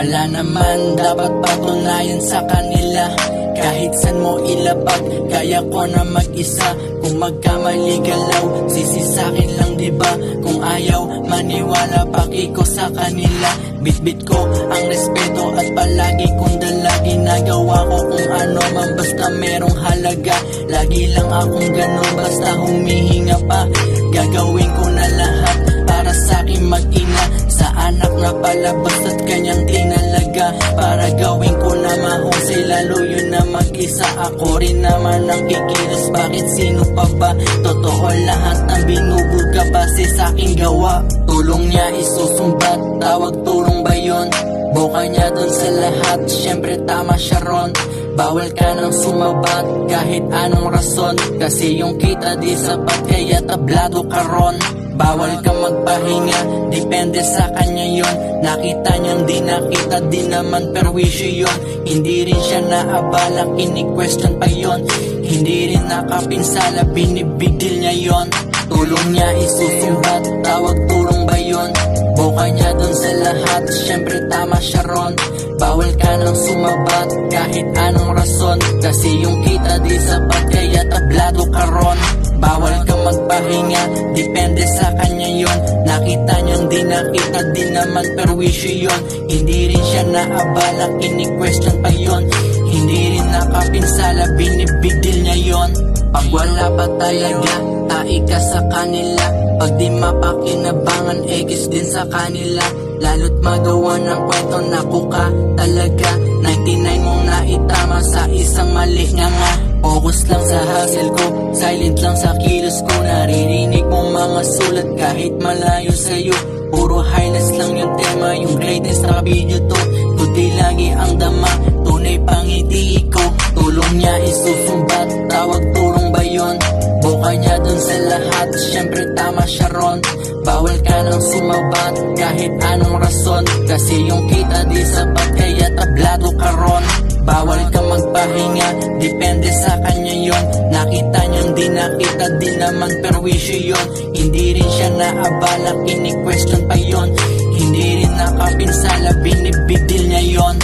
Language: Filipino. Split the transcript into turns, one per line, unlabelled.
Wala naman dapat patunayan sa kanila. Kahit san mo ilapag, kaya ko na mag-isa. Kung magkamali galaw, sisi sa'kin lang diba? Kung ayaw maniwala, paki ko sa kanila. Bitbit ko ang respeto at palagi kong dala. Ginagawa ko kung ano man basta merong halaga. Lagi lang akong ganun basta humihinga pa. Gagawin ko na lahat para sa'king mag-ina. Sa anak na palabas at kanyang tinalaga. Para gawin ko na mahusay, lalo yun na mag-isa. Ako rin naman ang kikilos, bakit sino pa ba? Totoo lahat ng binubuga base sa'king gawa. Tulong niya isusumbat, tawag tulong ba yun? Buka niya dun sa lahat, syempre tama siya ron. Bawal ka nang sumabat kahit anong rason. Kasi yung kita di sapat kaya tablado ka ron. Bawal ka magpahinga, depende sa kanya yon. Nakita niyang di nakita, di naman perwisyo yon. Hindi rin siya naabala, kini-question pa yon. Hindi rin nakapinsala, binibigil niya yon. Tulong niya isusumbat, tawag tulong ba yon? Buka niya dun sa lahat, syempre tama siya ron. Bawal ka nang sumabat kahit anong rason. Kasi yung kita di sapat kaya tablado ka ron. Bawal ka magpahinga, depende sa kanya yon. Nakita niyang di nakita, di naman perwisyo yon. Hindi rin siya naabala, kini-question pa yon. Hindi rin nakapinsala, binibigil niya yon. Pag wala pa talaga, tae ka sa kanila. Pag di mapakinabangan, ekis din sa kanila. Lalo't magawa ng kwento, naku ka talaga. 99 mong naitama sa isang mali nga nga. Focus lang sa hustle ko, silent lang sa kilos ko. Naririnig mong mga sulat kahit malayo sa'yo. Puro highlights lang yung tema, yung greatness na video to. Kundi lagi ang dama, tunay pangiti ko. Tulong niya isusumbat, tawag tulong ba yun? Buka niya dun sa lahat, syempre tama siya ron. Bawal ka nang sumabat kahit anong rason. Kasi yung kita di sapat kaya tablado ka ron. Bawal ka magpahinga, depende sa kanya yon. Nakita niyang di nakita, di naman perwisyo yon. Hindi rin siya naabala, kini-question pa yon. Hindi rin nakapinsala, binibigil niya yon.